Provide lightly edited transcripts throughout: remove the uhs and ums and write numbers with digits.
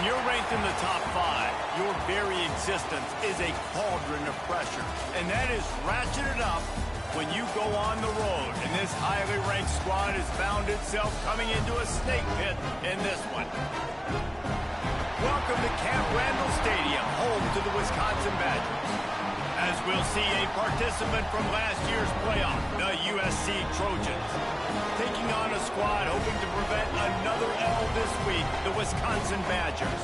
When you're ranked in the top 5, your very existence is a cauldron of pressure. And that is ratcheted up when you go on the road. And this highly ranked squad has found itself coming into a snake pit in this one. Welcome to Camp Randall Stadium, home to the Wisconsin Badgers. As we'll see a participant from last year's playoff, the USC Trojans, taking on a squad hoping to prevent another L this week, the Wisconsin Badgers.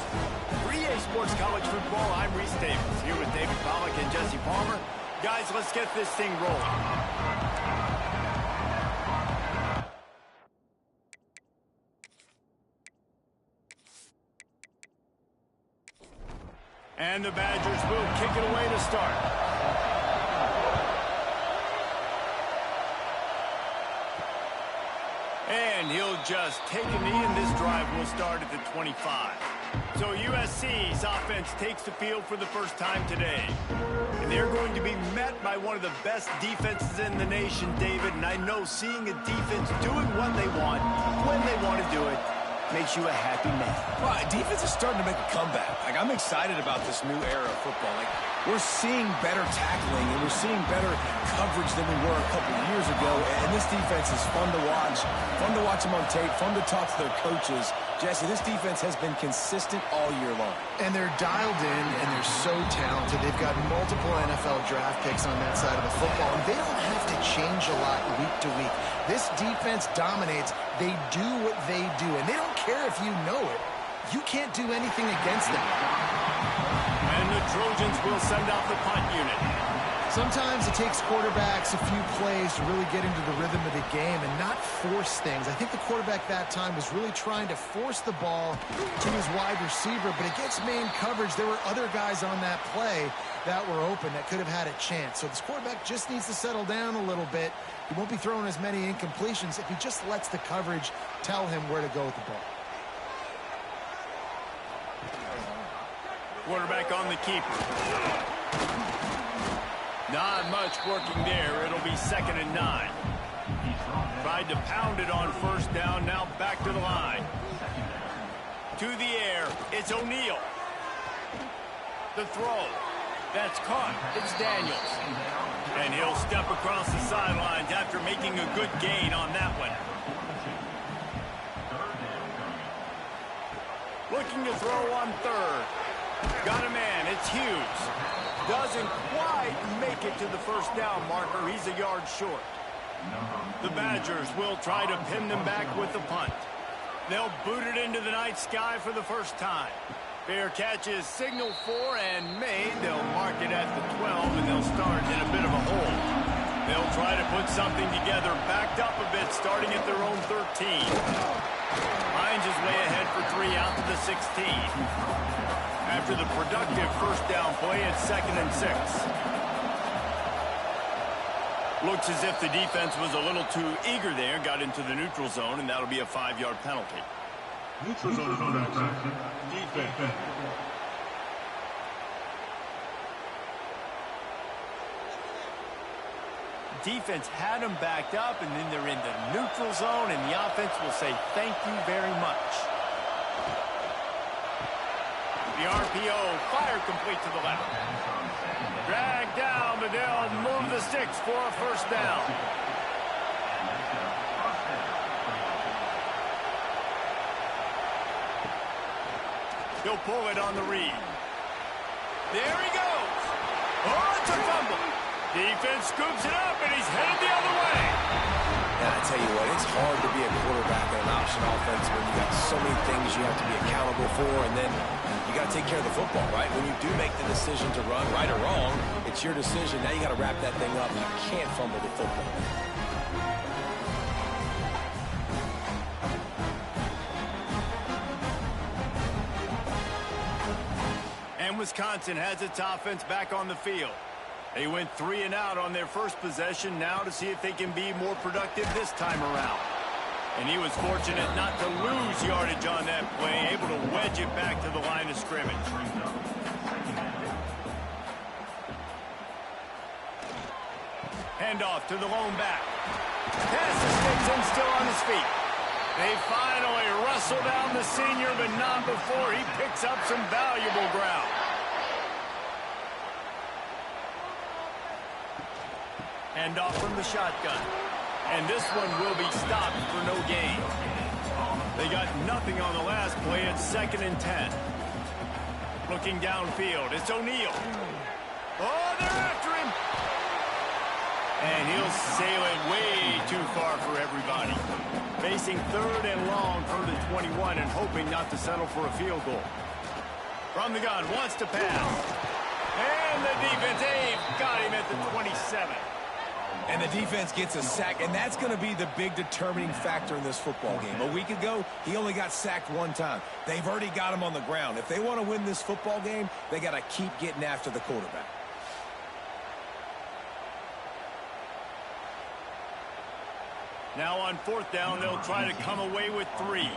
For EA Sports College Football, I'm Reese Davis, here with David Pollack and Jesse Palmer. Guys, let's get this thing rolling. And the Badgers will kick it away to start. And he'll just take a knee, and this drive will start at the 25. So USC's offense takes the field for the first time today. And they're going to be met by one of the best defenses in the nation, David. And I know seeing a defense doing what they want, when they want to do it, makes you a happy man. Well, defense is starting to make a comeback. I'm excited about this new era of football. We're seeing better tackling, and we're seeing better coverage than we were a couple of years ago. And this defense is fun to watch them on tape, fun to talk to their coaches. Jesse, this defense has been consistent all year long. And they're dialed in, and they're so talented. They've got multiple NFL draft picks on that side of the football, and they don't have to change a lot week to week. This defense dominates. They do what they do, and they don't care if you know it. You can't do anything against them. And the Trojans will send out the punt unit. Sometimes it takes quarterbacks a few plays to really get into the rhythm of the game and not force things. I think the quarterback that time was really trying to force the ball to his wide receiver, but against main coverage, there were other guys on that play that were open that could have had a chance. So this quarterback just needs to settle down a little bit. He won't be throwing as many incompletions if he just lets the coverage tell him where to go with the ball. Quarterback on the keeper. Not much working there. It'll be 2nd and 9. Tried to pound it on first down. Now back to the line. To the air. It's O'Neal. The throw. That's caught. It's Daniels. And he'll step across the sidelines after making a good gain on that one. Looking to throw on 3rd. Got a man. It's Hughes. Doesn't quite make it to the first down marker. He's a yard short. The Badgers will try to pin them back with the punt. They'll boot it into the night sky for the first time. Fair catch is signaled for and made. They'll mark it at the 12, and they'll start in a bit of a hole. They'll try to put something together, backed up a bit, starting at their own 13. Hines is way ahead for 3 out to the 16. After the productive first down play, it's 2nd and 6. Looks as if the defense was a little too eager there, got into the neutral zone, and that'll be a 5-yard penalty. Neutral zone infraction. Defense. Defense had them backed up, and then they're in the neutral zone, and the offense will say thank you very much. The RPO, fire complete to the left. Drag down, but they'll move the sticks for a first down. He'll pull it on the read. There he goes. Oh, it's a fumble. Defense scoops it up, and he's headed the other way. And I tell you what, it's hard to be a quarterback in an option offense when you got so many things you have to be accountable for, and then you got to take care of the football, right? When you do make the decision to run, right or wrong, it's your decision. Now you got to wrap that thing up. You can't fumble the football. And Wisconsin has its offense back on the field. They went 3 and out on their first possession, now to see if they can be more productive this time around. And he was fortunate not to lose yardage on that play, able to wedge it back to the line of scrimmage. Handoff to the lone back. Pass escapes him, still on his feet. They finally wrestle down the senior, but not before he picks up some valuable ground. Hand off from the shotgun. And this one will be stopped for no gain. They got nothing on the last play. It's 2nd and 10. Looking downfield, it's O'Neal. Oh, they're after him. And he'll sail it way too far for everybody. Facing 3rd and long from the 21 and hoping not to settle for a field goal. From the gun, wants to pass. And the defense, they've got him at the 27. And the defense gets a sack, and that's going to be the big determining factor in this football game. A week ago, he only got sacked 1 time. They've already got him on the ground. If they want to win this football game, they got to keep getting after the quarterback. Now on 4th down, they'll try to come away with 3.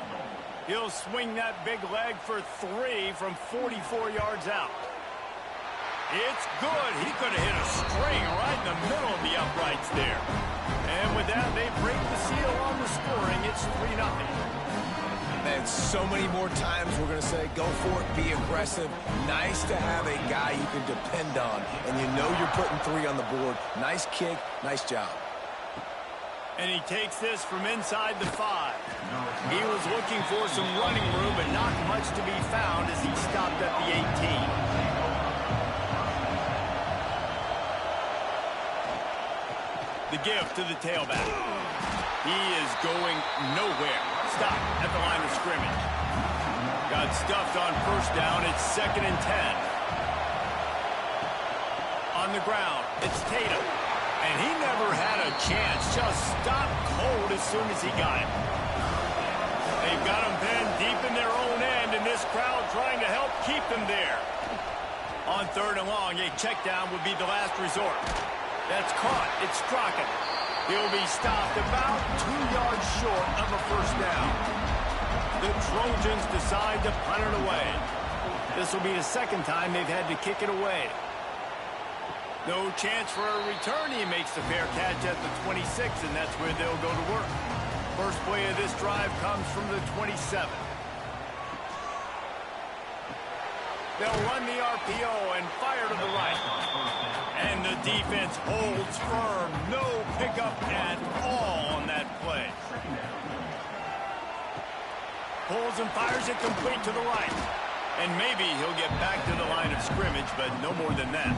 He'll swing that big leg for 3 from 44 yards out. It's good. He could have hit a string right in the middle of the uprights there. And with that, they break the seal on the scoring. It's 3-0. And so many more times we're going to say, go for it, be aggressive. Nice to have a guy you can depend on, and you know you're putting 3 on the board. Nice kick, nice job. And he takes this from inside the 5. He was looking for some running room, but not much to be found as he stopped at the 18. The give to the tailback. He is going nowhere. Stop at the line of scrimmage. Got stuffed on 1st down. It's 2nd and 10. On the ground, it's Tatum. And he never had a chance. Just stopped cold as soon as he got it. They've got him pinned deep in their own end, and this crowd trying to help keep them there. On 3rd and long, a check down would be the last resort. That's caught. It's Crockett. He'll be stopped about 2 yards short of a 1st down. The Trojans decide to punt it away. This will be the 2nd time they've had to kick it away. No chance for a return. He makes the fair catch at the 26, and that's where they'll go to work. First play of this drive comes from the 27. They'll run the RPO and fire to the right. And the defense holds firm. No pickup at all on that play. Pulls and fires it complete to the right. And maybe he'll get back to the line of scrimmage, but no more than that.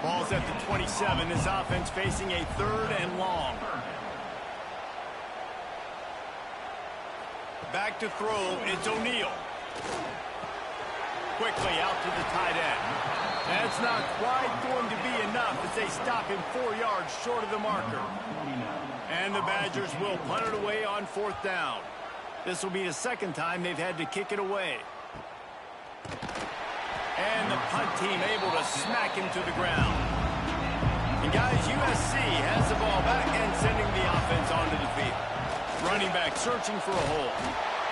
Ball's at the 27. This offense facing a 3rd and long. Back to throw. It's O'Neal. Quickly out to the tight end. That's not quite going to be enough as they stop him 4 yards short of the marker. And the Badgers will punt it away on 4th down. This will be the 2nd time they've had to kick it away. And the punt team able to smack him to the ground. And guys, USC has the ball back and sending the offense onto the field. Running back searching for a hole.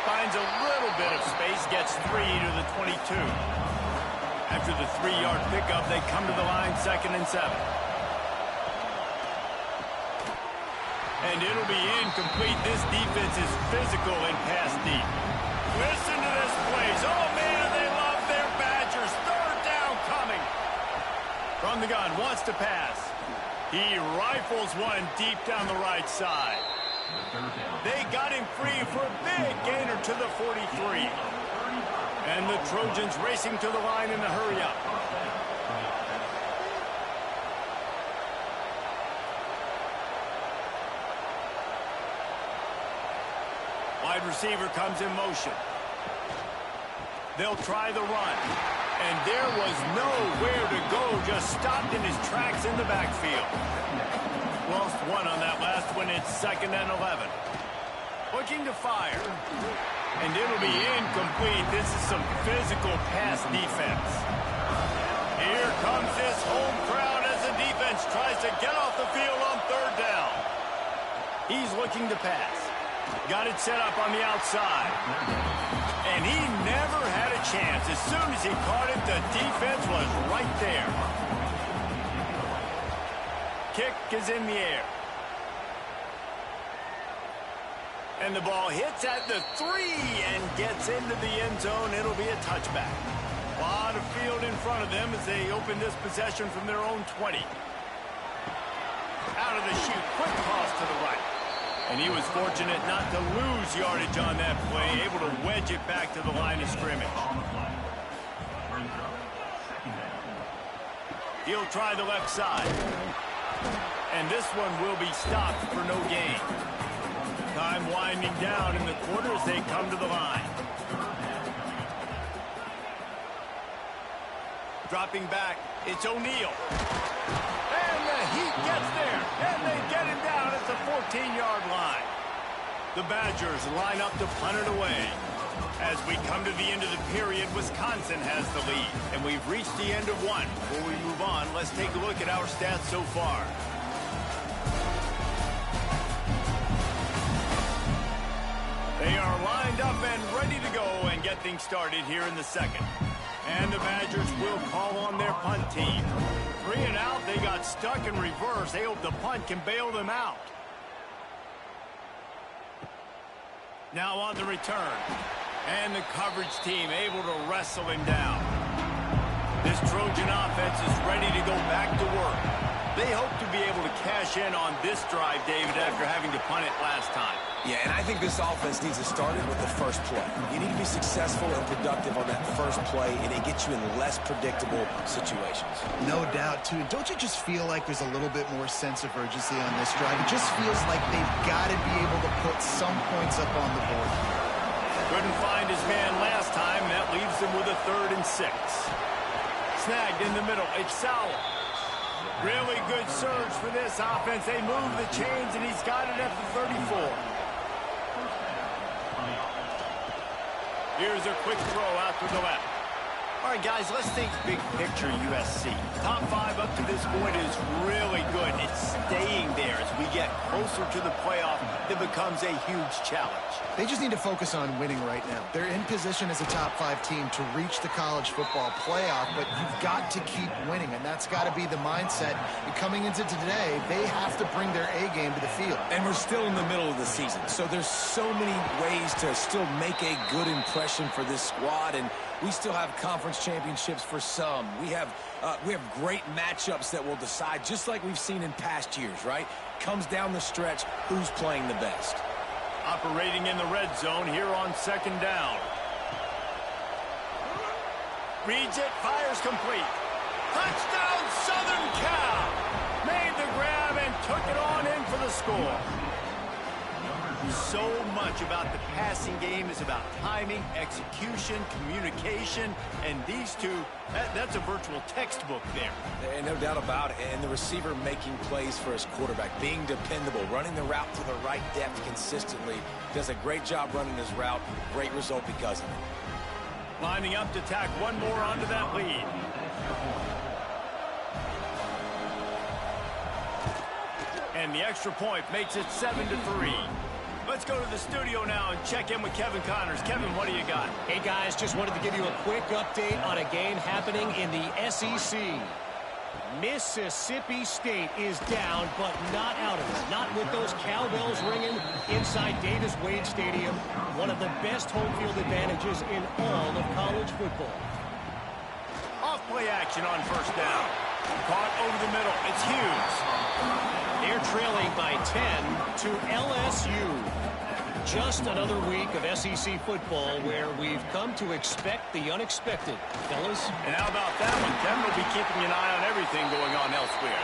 Finds a little bit of space, gets 3 to the 22. After the 3-yard pickup, they come to the line 2nd and 7. And it'll be incomplete. This defense is physical and pass deep. Listen to this place. Oh, man, they love their Badgers. 3rd down coming. From the gun, wants to pass. He rifles one deep down the right side. They got him free for a big gainer to the 43. And the Trojans racing to the line in a hurry-up. Wide receiver comes in motion. They'll try the run. And there was nowhere to go, just stopped in his tracks in the backfield. Lost 1 on that last one. It's 2nd and 11. Looking to fire. And it'll be incomplete. This is some physical pass defense. Here comes this home crowd as the defense tries to get off the field on 3rd down. He's looking to pass. Got it set up on the outside. And he never had a chance. As soon as he caught it, the defense was right there. Kick is in the air. And the ball hits at the 3 and gets into the end zone. It'll be a touchback. A lot of field in front of them as they open this possession from their own 20. Out of the chute, quick toss to the right. And he was fortunate not to lose yardage on that play, able to wedge it back to the line of scrimmage. He'll try the left side. And this one will be stopped for no gain. Time winding down in the quarter as they come to the line. Dropping back, it's O'Neal. And the Heat gets there, and they get him down at the 14-yard line. The Badgers line up to punt it away. As we come to the end of the period, Wisconsin has the lead, and we've reached the end of one. Before we move on, let's take a look at our stats so far. They are lined up and ready to go and get things started here in the second. And the Badgers will call on their punt team. 3 and out, they got stuck in reverse. They hope the punt can bail them out. Now on the return. And the coverage team able to wrestle him down. This Trojan offense is ready to go back to work. They hope to be able to cash in on this drive, David, after having to punt it last time. Yeah, and I think this offense needs to start it with the first play. You need to be successful and productive on that first play, and it gets you in less predictable situations. No doubt, too. Don't you just feel like there's a little bit more sense of urgency on this drive? It just feels like they've got to be able to put some points up on the board. Couldn't find his man last time. That leaves him with a 3rd and 6. Snagged in the middle. It's Sauer. Really good surge for this offense. They move the chains, and he's got it at the 34. Here's a quick throw out to the left. All right, guys, let's think big picture USC. Top 5 up to this point is really good. It's staying there as we get closer to the playoff. It becomes a huge challenge. They just need to focus on winning right now. They're in position as a top 5 team to reach the college football playoff, but you've got to keep winning, and that's got to be the mindset. And coming into today, they have to bring their A game to the field. And we're still in the middle of the season, so there's so many ways to still make a good impression for this squad, and we still have conference championships for some. We have great matchups that will decide, just like we've seen in past years, right? Comes down the stretch, who's playing the best. Operating in the red zone here on 2nd down. Reads it, fires complete. Touchdown, Southern Cal! Made the grab and took it on in for the score. So much about the passing game is about timing, execution, communication, and these two, that's a virtual textbook there. And no doubt about it. And the receiver making plays for his quarterback, being dependable, running the route to the right depth consistently. Does a great job running his route. Great result because of it. Lining up to tack one more onto that lead. And the extra point makes it 7-3. Let's go to the studio now and check in with Kevin Connors. Kevin, what do you got? Hey, guys, just wanted to give you a quick update on a game happening in the SEC. Mississippi State is down, but not out of it. Not with those cowbells ringing inside Davis-Wade Stadium, one of the best home field advantages in all of college football. Off-play action on 1st down. Caught over the middle. It's Hughes. They're trailing by 10 to LSU. Just another week of SEC football where we've come to expect the unexpected, fellas. And how about that one? Kevin will be keeping an eye on everything going on elsewhere.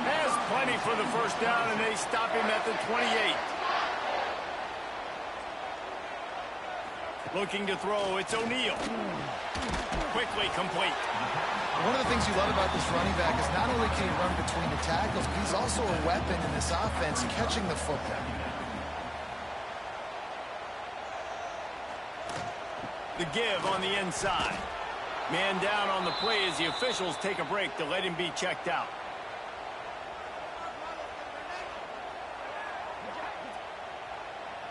Has plenty for the 1st down, and they stop him at the 28. Looking to throw, it's O'Neal. Quickly complete. One of the things you love about this running back is not only can he run between the tackles, but he's also a weapon in this offense catching the football. The give on the inside. Man down on the play as the officials take a break to let him be checked out.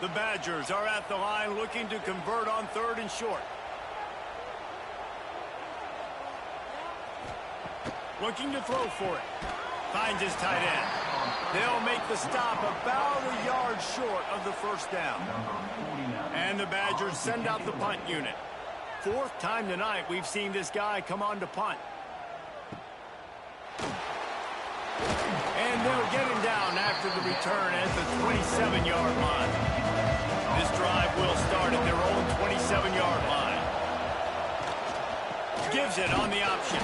The Badgers are at the line looking to convert on 3rd and short. Looking to throw for it. Finds his tight end. They'll make the stop about a yard short of the first down. And the Badgers send out the punt unit. Fourth time tonight we've seen this guy come on to punt. And they'll get him down after the return at the 27-yard line. This drive will start at their own 27-yard line. Gives it on the option.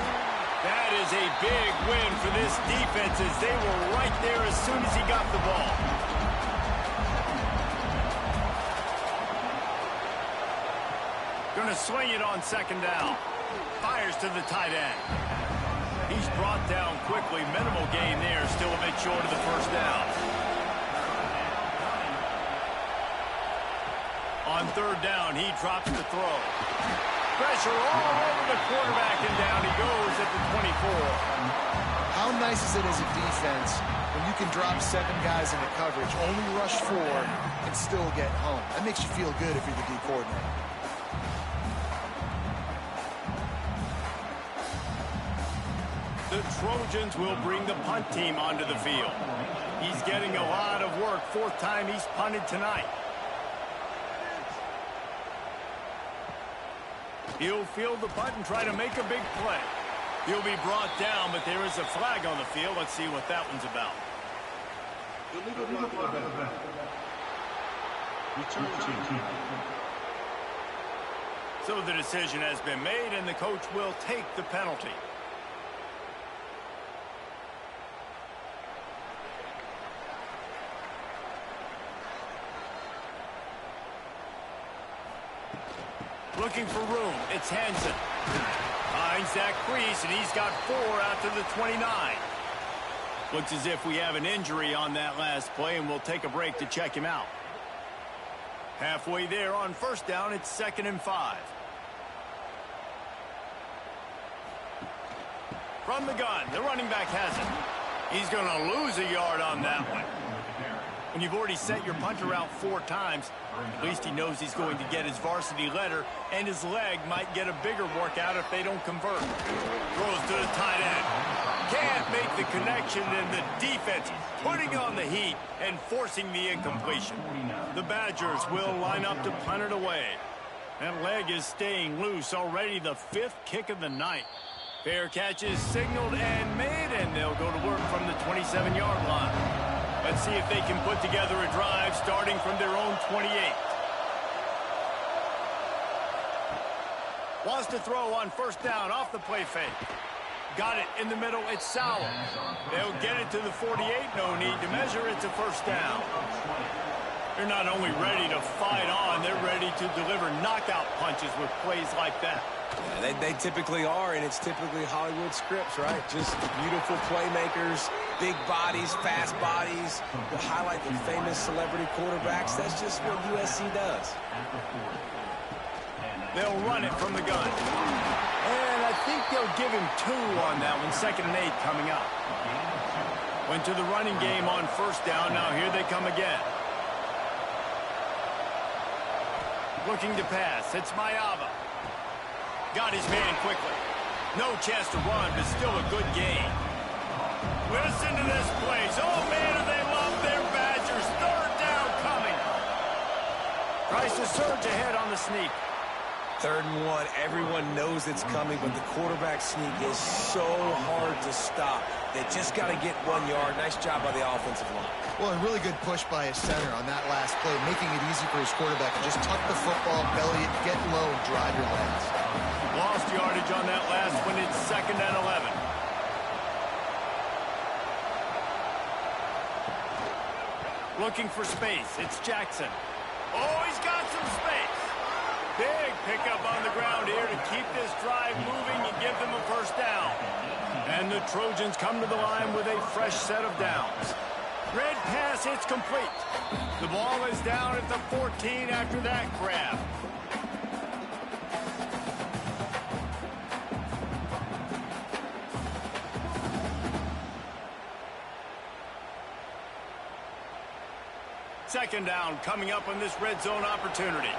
That is a big win for this defense as they were right there as soon as he got the ball. Going to swing it on second down. Fires to the tight end. He's brought down quickly. Minimal gain there. Still a bit short of the first down. On third down, he drops the throw. Pressure all over the quarterback, and down he goes at the 24. How nice is it as a defense when you can drop 7 guys into coverage, only rush 4, and still get home? That makes you feel good if you're the D coordinator. The Trojans will bring the punt team onto the field. He's getting a lot of work. Fourth time he's punted tonight. He'll field the punt and try to make a big play. He'll be brought down, but there is a flag on the field. Let's see what that one's about. So the decision has been made, and the coach will take the penalty. Looking for room. It's Hansen. Finds that crease, and he's got 4 out to the 29. Looks as if we have an injury on that last play, and we'll take a break to check him out. Halfway there on first down, it's 2nd and 5. From the gun, the running back has it. He's going to lose a yard on that one. When you've already sent your punter out 4 times, at least he knows he's going to get his varsity letter, and his leg might get a bigger workout if they don't convert. Throws to the tight end. Can't make the connection, and the defense putting on the heat and forcing the incompletion. The Badgers will line up to punt it away. That leg is staying loose. Already the 5th kick of the night. Fair catch is signaled and made, and they'll go to work from the 27-yard line. Let's see if they can put together a drive starting from their own 28. Wants to throw on first down off the play fake. Got it in the middle. It's Sauer. They'll get it to the 48. No need to measure. It's a first down. They're not only ready to fight on, they're ready to deliver knockout punches with plays like that. Yeah, they typically are, and it's typically Hollywood scripts, right? Just beautiful playmakers, big bodies, fast bodies, to highlight the famous celebrity quarterbacks. That's just what USC does. They'll run it from the gun. And I think they'll give him 2 on that one. 2nd and 8 coming up. Went to the running game on first down. Now here they come again. Looking to pass. It's Mayava. Got his man quickly. No chance to run, but still a good gain. Listen to this place. Oh, man, do they love their Badgers. 3rd down coming. Tries to surge ahead on the sneak. 3rd and 1. Everyone knows it's coming, but the quarterback sneak is so hard to stop. They just got to get 1 yard. Nice job by the offensive line. Well, a really good push by his center on that last play, making it easy for his quarterback to just tuck the football, belly it, get low, and drive your legs. Lost yardage on that last one. It's 2nd and 11. Looking for space. It's Jackson. Oh, he's got some space. Big pickup on the ground here to keep this drive moving and give them a first down. And the Trojans come to the line with a fresh set of downs. Red pass, it's complete. The ball is down at the 14 after that grab. Second down coming up on this red zone opportunity.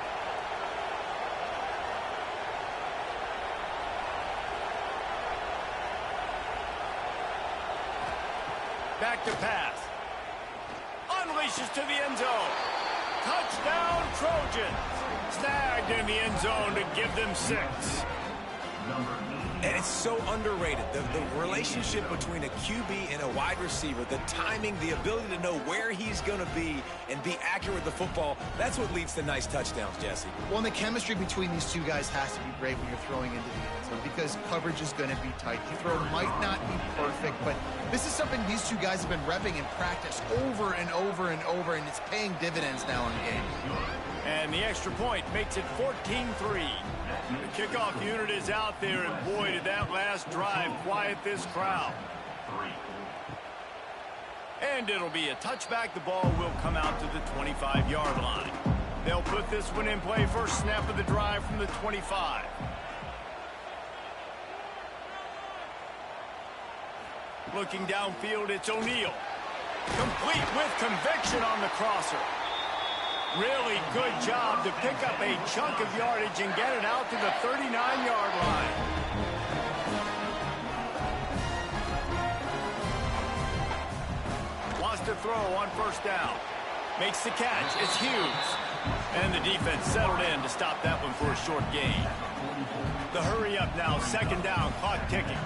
Back to pass. unleashes to the end zone. Touchdown, Trojans. Snagged in the end zone to give them 6. And it's so underrated. The relationship between a QB and a wide receiver, the timing, the ability to know where he's going to be and be accurate with the football, that's what leads to nice touchdowns, Jesse. Well, and the chemistry between these two guys has to be great when you're throwing into the end zone because coverage is going to be tight. The throw might not be perfect, but this is something these two guys have been repping in practice over and over and over, and it's paying dividends now in games. And the extra point makes it 14-3. The kickoff unit is out there, and boy, did that last drive quiet this crowd. And it'll be a touchback. The ball will come out to the 25-yard line. They'll put this one in play. First snap of the drive from the 25. Looking downfield, it's O'Neal. Complete with conviction on the crosser. Really good job to pick up a chunk of yardage and get it out to the 39-yard line. Wants to throw on first down. Makes the catch. It's Hughes. And the defense settled in to stop that one for a short gain. The hurry up now. Second down. Clock ticking.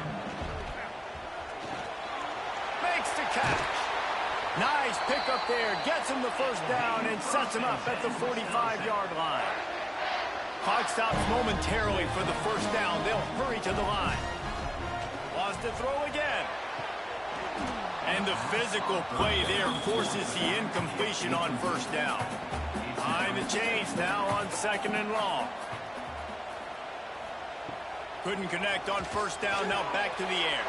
Makes the catch. Nice pickup there. Gets him the first down and sets him up at the 45-yard line. Clock stops momentarily for the first down. They'll hurry to the line. Wants to throw again. And the physical play there forces the incompletion on first down. Behind the chains now on second and long. Couldn't connect on first down. Now back to the air.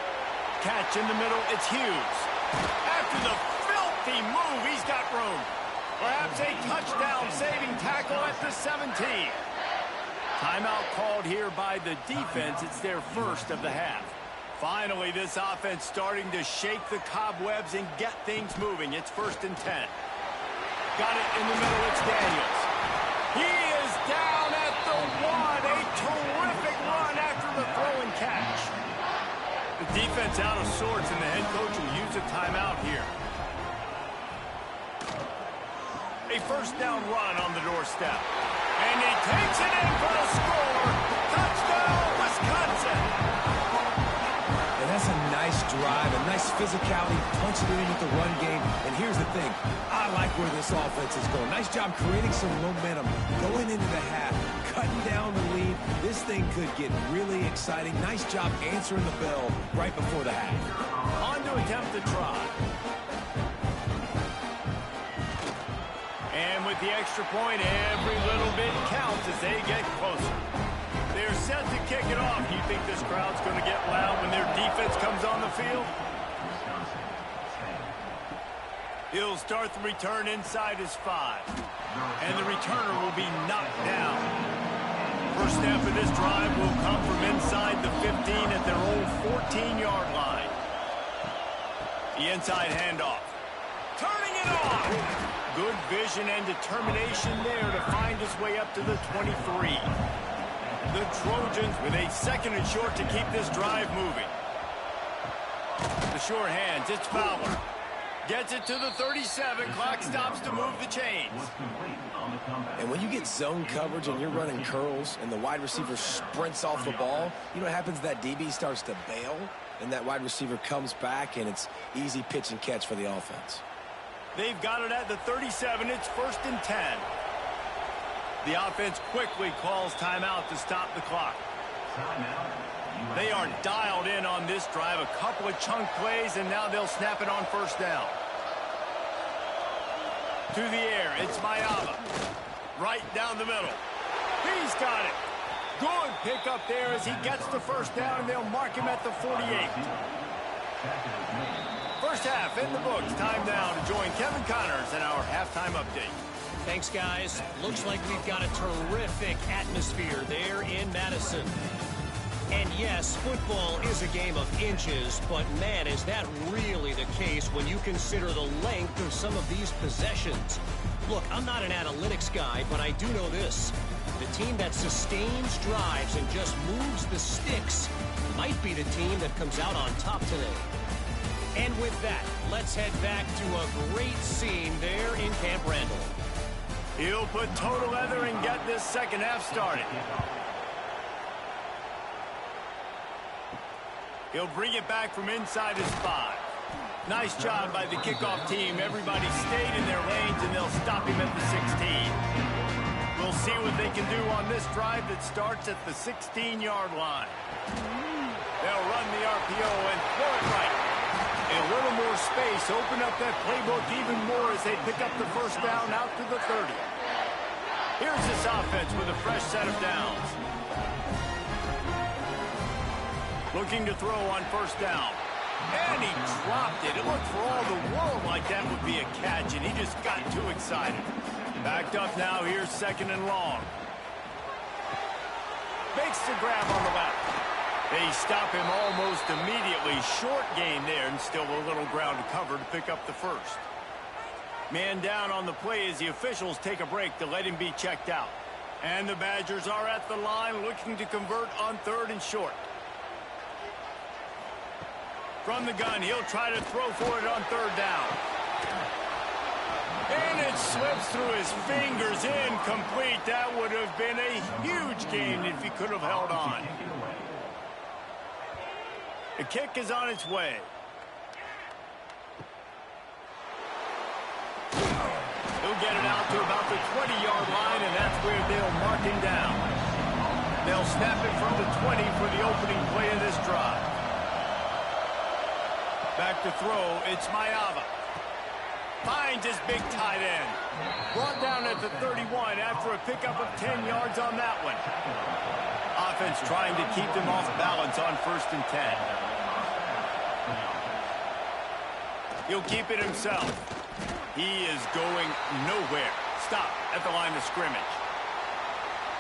Catch in the middle. It's Hughes. After the filthy move, he's got room. Perhaps a touchdown-saving tackle at the 17. Timeout called here by the defense. It's their first of the half. Finally, this offense starting to shake the cobwebs and get things moving. It's 1st and 10. Got it in the middle. It's Daniels. He is down at the 1. A terrific run after the throw and catch. The defense out of sorts, and the head coach will use a timeout here. A first down run on the doorstep. And he takes it in for the score. Touchdown, Wisconsin. And that's a nice drive, a nice physicality, punching it in with the run game. And here's the thing. I like where this offense is going. Nice job creating some momentum, going into the half, cutting down the lead. This thing could get really exciting. Nice job answering the bell right before the half. On to attempt the try. And with the extra point, every little bit counts as they get closer. They're set to kick it off. You think this crowd's going to get loud when their defense comes on the field? He'll start the return inside his 5. And the returner will be knocked down. First snap of this drive will come from inside the 15 at their own 14-yard line. The inside handoff. Turning it on. Good vision and determination there to find his way up to the 23. The Trojans with a 2nd and short to keep this drive moving. The short hands, it's Fowler. Gets it to the 37. Clock stops to move the chains. And when you get zone coverage and you're running curls and the wide receiver sprints off the ball, you know what happens? That DB starts to bail, and that wide receiver comes back, and it's easy pitch and catch for the offense. They've got it at the 37. It's 1st and 10. The offense quickly calls timeout to stop the clock. They are dialed in on this drive. A couple of chunk plays, and now they'll snap it on first down. To the air, it's Mayava. Right down the middle. He's got it. Good pickup there as he gets the first down, and they'll mark him at the 48. First half in the books. Time now to join Kevin Connors in our halftime update. Thanks, guys. Looks like we've got a terrific atmosphere there in Madison. And yes, football is a game of inches, but man, is that really the case when you consider the length of some of these possessions. Look, I'm not an analytics guy, but I do know this. The team that sustains drives and just moves the sticks might be the team that comes out on top today. And with that, let's head back to a great scene there in Camp Randall. He'll put total leather and get this second half started. He'll bring it back from inside his 5. Nice job by the kickoff team. Everybody stayed in their lanes, and they'll stop him at the 16. We'll see what they can do on this drive that starts at the 16-yard line. They'll run the RPO and throw it right. A little more space, open up that playbook even more as they pick up the first down out to the 30. Here's this offense with a fresh set of downs. Looking to throw on first down. And he dropped it. It looked for all the world like that would be a catch, and he just got too excited. Backed up now, here's second and long. Makes the grab on the left. They stop him almost immediately. Short gain there, and still a little ground to cover to pick up the first. Man down on the play as the officials take a break to let him be checked out. And the Badgers are at the line looking to convert on 3rd and short. From the gun, he'll try to throw for it on 3rd down. And it slips through his fingers, incomplete. That would have been a huge gain if he could have held on. The kick is on its way. He'll get it out to about the 20-yard line, and that's where they'll mark him down. They'll snap it from the 20 for the opening play of this drive. Back to throw, it's Mayava. Finds his big tight end. Brought down at the 31 after a pickup of 10 yards on that one. Offense trying to keep them off balance on 1st and 10. He'll keep it himself. He is going nowhere. Stop at the line of scrimmage.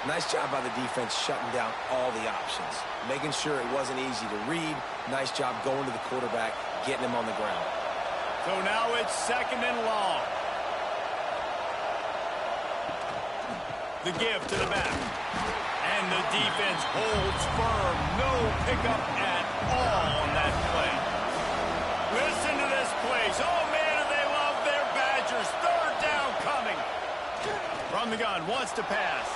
Nice job by the defense shutting down all the options. Making sure it wasn't easy to read. Nice job going to the quarterback, getting him on the ground. So now it's 2nd and long. The give to the back. And the defense holds firm. No pickup at all on that play. Listen to this place. Oh, man, do they love their Badgers. 3rd down coming. From the gun, wants to pass.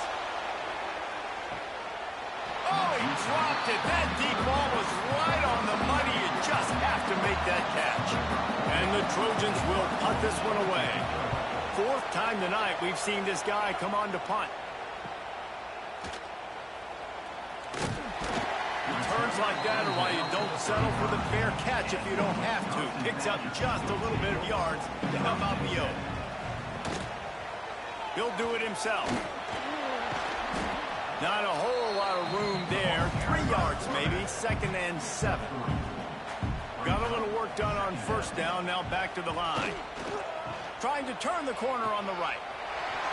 Oh, he dropped it. That deep ball was right on the money. You just have to make that catch. And the Trojans will punt this one away. 4th time tonight we've seen this guy come on to punt. Turns like that are why you don't settle for the fair catch if you don't have to. Picks up just a little bit of yards to help out the yoke. He'll do it himself. Not a whole lot of room there. 3 yards maybe. 2nd and 7. Got a little work done on first down. Now back to the line. Trying to turn the corner on the right.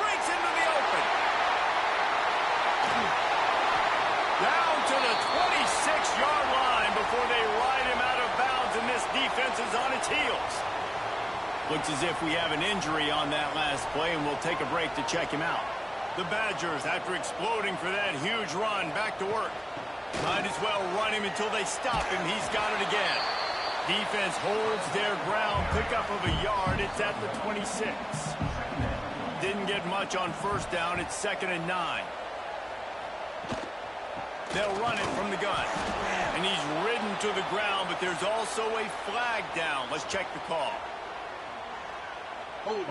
Breaks into the open. Down to the 26-yard line before they ride him out of bounds, and this defense is on its heels. Looks as if we have an injury on that last play, and we'll take a break to check him out. The Badgers, after exploding for that huge run, back to work. Might as well run him until they stop him. He's got it again. Defense holds their ground. Pickup of a yard. It's at the 26. Didn't get much on first down. It's 2nd and 9. They'll run it from the gun. And he's ridden to the ground, but there's also a flag down. Let's check the call. Hold.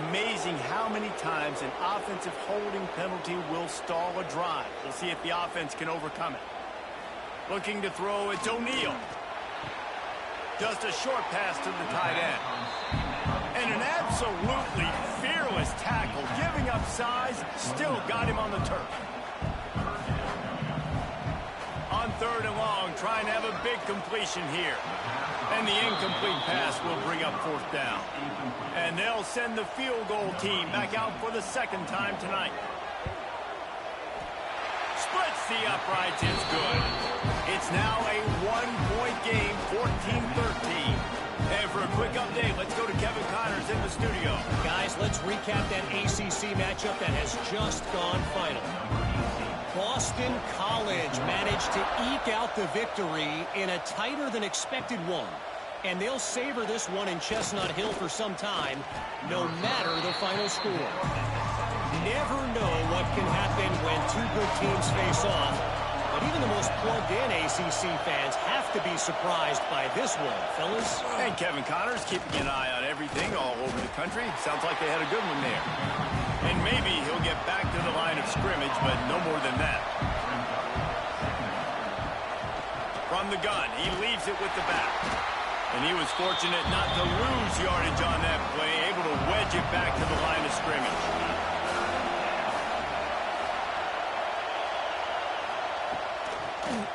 Amazing how many times an offensive holding penalty will stall a drive. We'll see if the offense can overcome it. Looking to throw, it's O'Neal. Just a short pass to the tight end. And an absolutely fearless tackle, giving up size, still got him on the turf. On 3rd and long, trying to have a big completion here. And the incomplete pass will bring up 4th down. And they'll send the field goal team back out for the 2nd time tonight. Splits the uprights, it's good. It's now a 1-point game, 14-13. And for a quick update, let's go to Kevin Connors in the studio. Guys, let's recap that ACC matchup that has just gone final. Boston College managed to eke out the victory in a tighter than expected one. And they'll savor this one in Chestnut Hill for some time, no matter the final score. Never know what can happen when two good teams face off. But even the most plugged-in ACC fans have to be surprised by this one, fellas. And Kevin Connors keeping an eye on everything all over the country. Sounds like they had a good one there. And maybe he'll get back to the line of scrimmage, but no more than that. From the gun, he leaves it with the back. And he was fortunate not to lose yardage on that play, able to wedge it back to the line of scrimmage.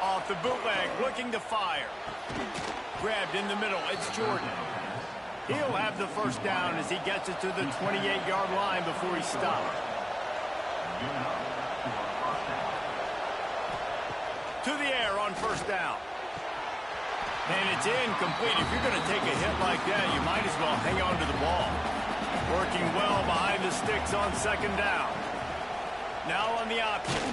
Off the bootleg, looking to fire. Grabbed in the middle, it's Jordan. He'll have the first down as he gets it to the 28-yard line before he stopped. To the air on first down. And it's incomplete. If you're going to take a hit like that, you might as well hang on to the ball. Working well behind the sticks on second down. Now on the option.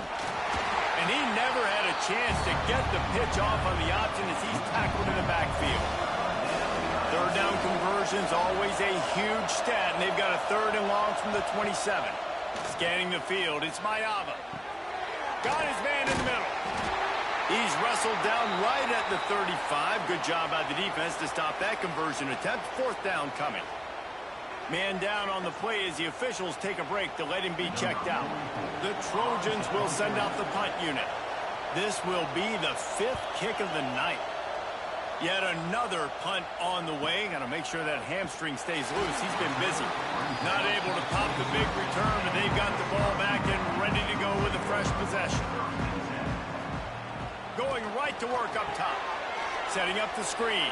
And he never had a chance to get the pitch off on the option as he's tackled in the backfield. Third down conversion's always a huge stat, and they've got a third and long from the 27. Scanning the field, it's Mayava. Got his man in the middle. He's wrestled down right at the 35. Good job by the defense to stop that conversion attempt. Fourth down coming. Man down on the play as the officials take a break to let him be checked out. The Trojans will send out the punt unit. This will be the fifth kick of the night. Yet another punt on the way. Got to make sure that hamstring stays loose. He's been busy. Not able to pop the big return, but they've got the ball back and ready to go with a fresh possession. Going right to work up top. Setting up the screen.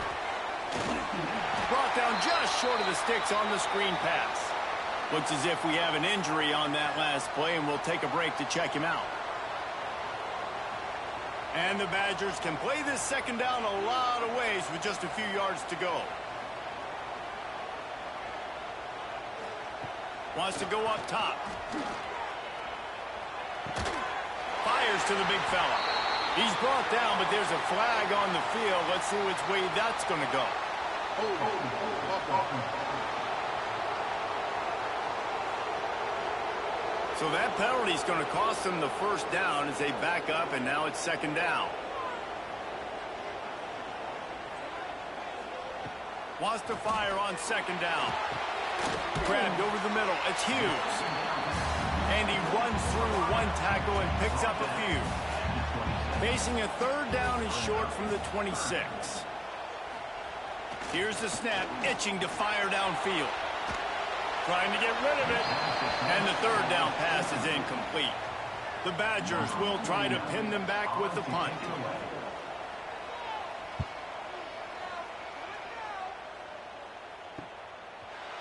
Brought down just short of the sticks on the screen pass. Looks as if we have an injury on that last play, and we'll take a break to check him out. And the Badgers can play this second down a lot of ways with just a few yards to go. Wants to go up top. Fires to the big fella. He's brought down, but there's a flag on the field. Let's see which way that's going to go. So that penalty is going to cost them the first down as they back up, and now it's second down. Wants to fire on second down. Grabbed over the middle. It's Hughes. And he runs through one tackle and picks up a few. Facing a third down is short from the 26. Here's the snap, itching to fire downfield. Trying to get rid of it. And the third down pass is incomplete. The Badgers will try to pin them back with the punt.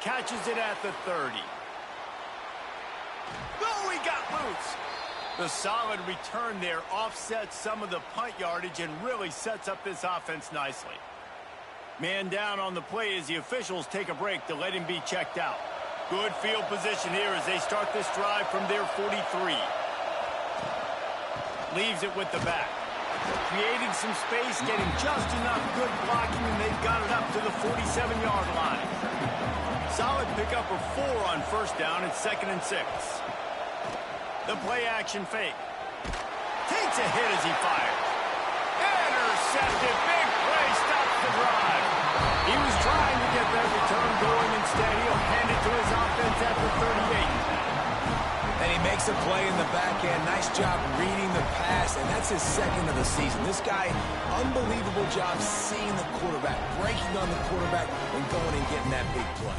Catches it at the 30. Oh, he got loose. The solid return there offsets some of the punt yardage and really sets up this offense nicely. Man down on the play as the officials take a break to let him be checked out. Good field position here as they start this drive from their 43. Leaves it with the back. Creating some space, getting just enough good blocking, and they've got it up to the 47-yard line. Solid pickup of 4 on first down. It's 2nd and 6. The play-action fake. Takes a hit as he fires. Intercepted. Big play. Stops the drive. He was trying to get that return going. Instead, he'll hand it to his offense at the 38. And he makes a play in the back end. Nice job reading the pass, and that's his second of the season. This guy, unbelievable job seeing the quarterback, breaking on the quarterback, and going and getting that big play.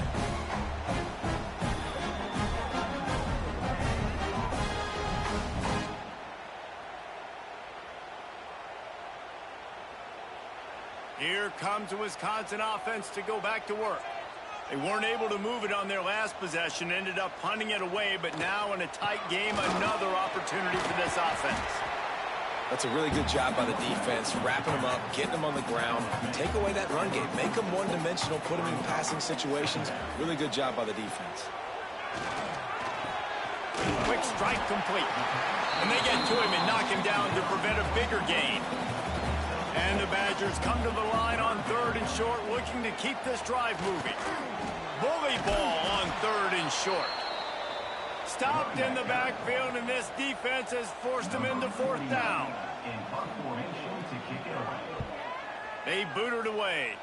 Here comes the Wisconsin offense to go back to work. They weren't able to move it on their last possession, ended up punting it away, but now in a tight game, another opportunity for this offense. That's a really good job by the defense, wrapping them up, getting them on the ground, take away that run game, make them one-dimensional, put them in passing situations. Really good job by the defense. Quick strike complete. And they get to him and knock him down to prevent a bigger gain. And the Badgers come to the line on 3rd and short, looking to keep this drive moving. Bully ball on 3rd and short. Stopped in the backfield, and this defense has forced him into 4th down. They boot it away.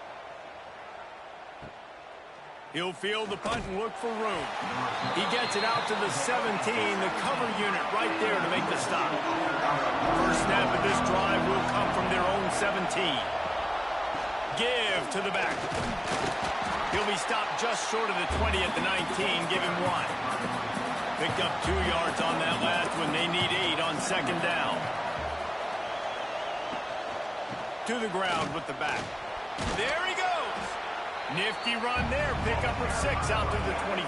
He'll field the punt and look for room. He gets it out to the 17, the cover unit right there to make the stop. First snap of this drive will come from their own 17. Give to the back. He'll be stopped just short of the 20 at the 19, give him 1. Picked up 2 yards on that last one. They need 8 on 2nd down. To the ground with the back. There he goes. Nifty run there. Pickup of 6 out to the 25.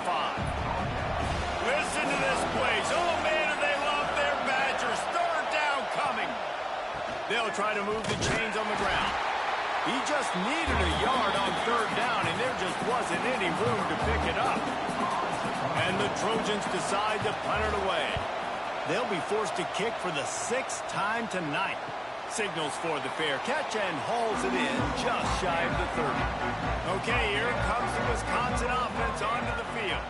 Listen to this place. Oh, man, do they love their Badgers. 3rd down coming. They'll try to move the chains on the ground. He just needed a yard on 3rd down, and there just wasn't any room to pick it up. And the Trojans decide to punt it away. They'll be forced to kick for the 6th time tonight. Signals for the fair catch and hauls it in just shy of the 30. Okay, here comes the Wisconsin offense onto the field.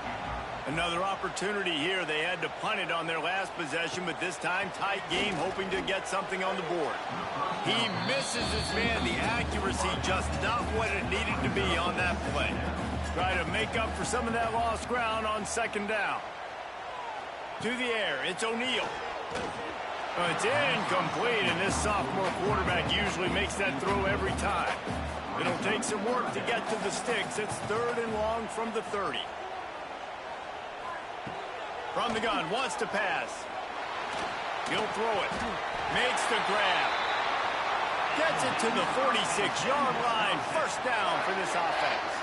Another opportunity here. They had to punt it on their last possession, but this time tight game, hoping to get something on the board. He misses his man. The accuracy just not what it needed to be on that play. Try to make up for some of that lost ground on 2nd down. To the air, it's O'Neal. It's incomplete, and this sophomore quarterback usually makes that throw every time. It'll take some work to get to the sticks. It's 3rd and long from the 30. From the gun, wants to pass. He'll throw it. Makes the grab. Gets it to the 46-yard line. 1st down for this offense.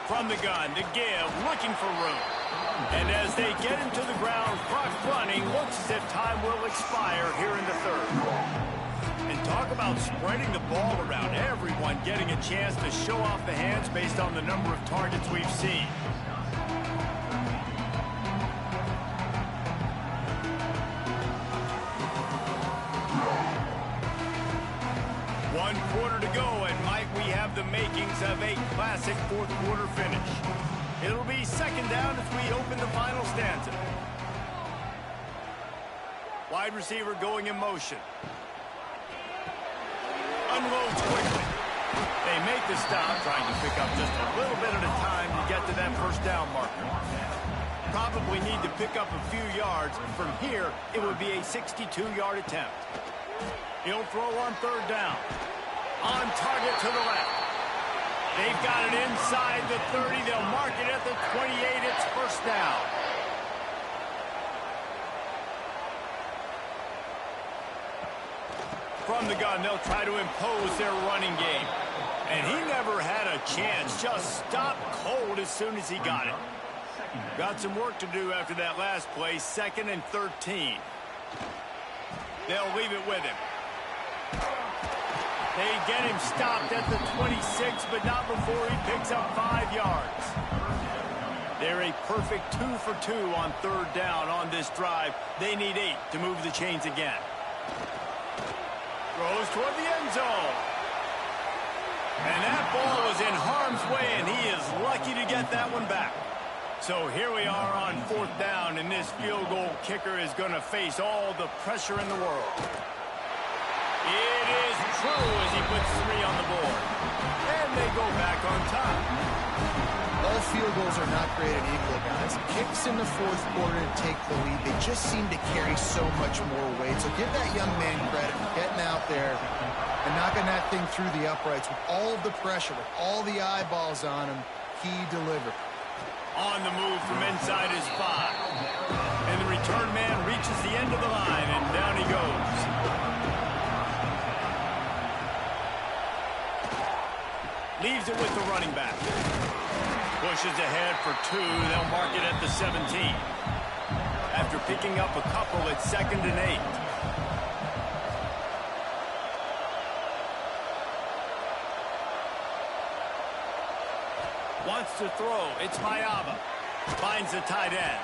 From the gun, the give, looking for room. And as they get him to the ground, clock running, looks as if time will expire here in the 3rd. And talk about spreading the ball around. Everyone getting a chance to show off the hands based on the number of targets we've seen. One quarter to go, and might we have the makings of a classic 4th quarter finish. It'll be 2nd down as we open the final stanza. Wide receiver going in motion. Unloads quickly. They make the stop, trying to pick up just a little bit at a time to get to that 1st down marker. Probably need to pick up a few yards. From here, it would be a 62-yard attempt. He'll throw on 3rd down. On target to the left. They've got it inside the 30. They'll mark it at the 28. It's 1st down. From the gun, they'll try to impose their running game. And he never had a chance. Just stopped cold as soon as he got it. Got some work to do after that last play. 2nd and 13. They'll leave it with him. They get him stopped at the 26, but not before he picks up 5 yards. They're a perfect 2 for 2 on 3rd down on this drive. They need 8 to move the chains again. Throws toward the end zone. And that ball was in harm's way, and he is lucky to get that one back. So here we are on 4th down, and this field goal kicker is going to face all the pressure in the world. It is true as he puts 3 on the board. And they go back on top. All field goals are not created equal, guys. Kicks in the 4th quarter to take the lead. They just seem to carry so much more weight. So give that young man credit for getting out there and knocking that thing through the uprights with all of the pressure, with all the eyeballs on him. He delivered. On the move from inside his 5. And the return man reaches the end of the line, and down he goes. Leaves it with the running back. Pushes ahead for 2. They'll mark it at the 17. After picking up a couple, it's 2nd and 8. wants to throw. It's Mayaba. Finds the tight end.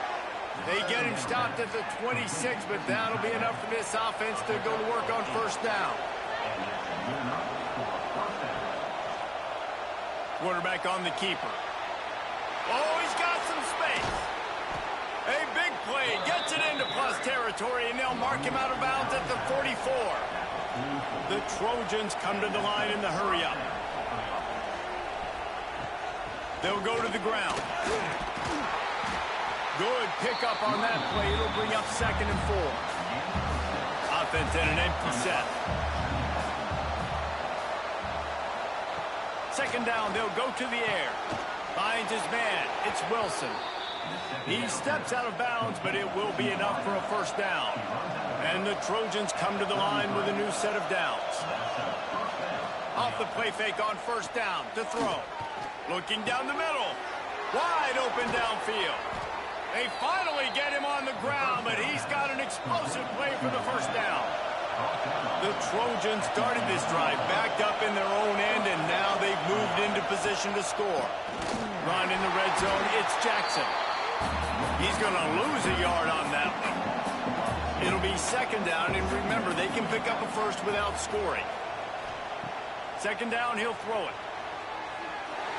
They get him stopped at the 26, but that'll be enough for this offense to go to work on first down. Quarterback on the keeper. Oh, he's got some space. A big play. Gets it into plus territory, and they'll mark him out of bounds at the 44. The Trojans come to the line in the hurry-up. They'll go to the ground. Good pickup on that play. It'll bring up 2nd and 4. Offense in an empty set. 2nd down, they'll go to the air. Finds his man. It's Wilson. He steps out of bounds, but it will be enough for a first down. And the Trojans come to the line with a new set of downs. Off the play fake on first down to throw. Looking down the middle. Wide open downfield. They finally get him on the ground, but he's got an explosive play for the first down. The Trojans started this drive backed up in their own end, and now they've moved into position to score. Run in the red zone, it's Jackson. He's going to lose a yard on that one. It'll be 2nd down, and remember, they can pick up a first without scoring. 2nd down, he'll throw it.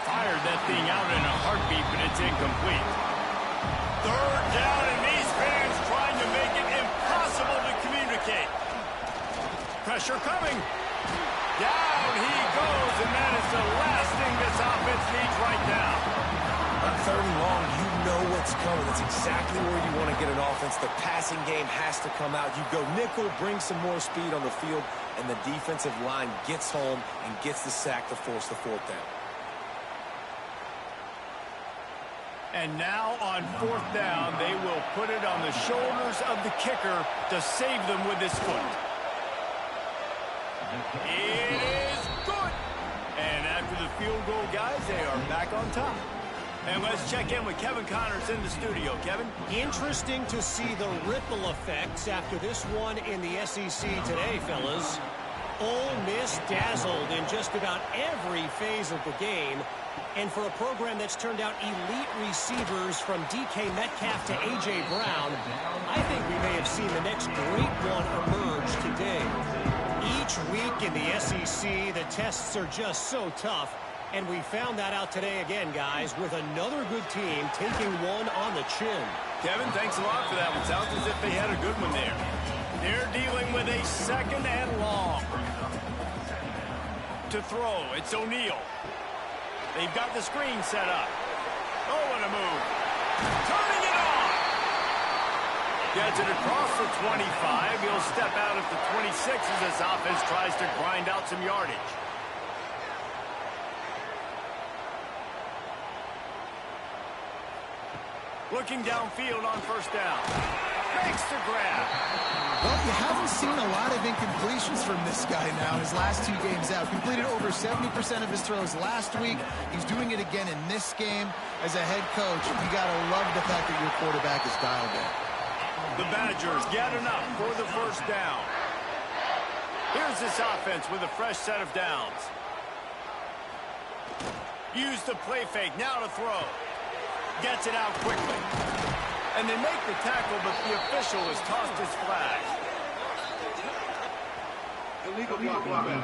Fired that thing out in a heartbeat, but it's incomplete. 3rd down, and these fans trying to make it impossible to communicate. Pressure coming. Down he goes, and that is the last thing this offense needs right now. On 3rd and long, you know what's coming. That's exactly where you want to get an offense. The passing game has to come out. You go nickel, bring some more speed on the field, and the defensive line gets home and gets the sack to force the 4th down. And now on 4th down, they will put it on the shoulders of the kicker to save them with his foot. It is good. And after the field goal, guys, they are back on top. And let's check in with Kevin Connors in the studio. Kevin? Interesting to see the ripple effects after this one in the SEC today, fellas. Ole Miss dazzled in just about every phase of the game. And for a program that's turned out elite receivers from DK Metcalf to A.J. Brown, I think we may have seen the next great one emerge today. Each week in the SEC, the tests are just so tough. And we found that out today again, guys, with another good team taking one on the chin. Kevin, thanks a lot for that one. Sounds as if they had a good one there. They're dealing with a 2nd and long. To throw, it's O'Neal. They've got the screen set up. Oh, what a move. Turning it on. Gets it across the 25. He'll step out at the 26 as this offense tries to grind out some yardage. Looking downfield on first down. Makes the grab. Well, you haven't seen a lot of incompletions from this guy now in his last 2 games out. Completed over 70% of his throws last week. He's doing it again in this game. As a head coach, you got to love the fact that your quarterback is dialed in. The Badgers get enough for the first down. Here's this offense with a fresh set of downs. Use the play fake, now to throw. Gets it out quickly. And they make the tackle, but the official has tossed his flag. Illegal blocking.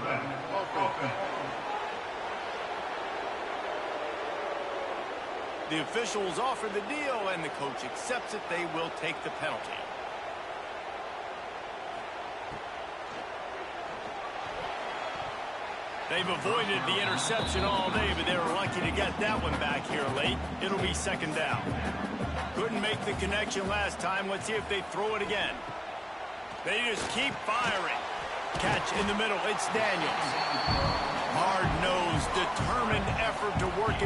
The officials offer the deal, and the coach accepts it. They will take the penalty. They've avoided the interception all day, but they were lucky to get that one back here late. It'll be 2nd down. Couldn't make the connection last time. Let's see if they throw it again. They just keep firing. Catch in the middle. It's Daniels. Hard-nosed, determined effort to work it.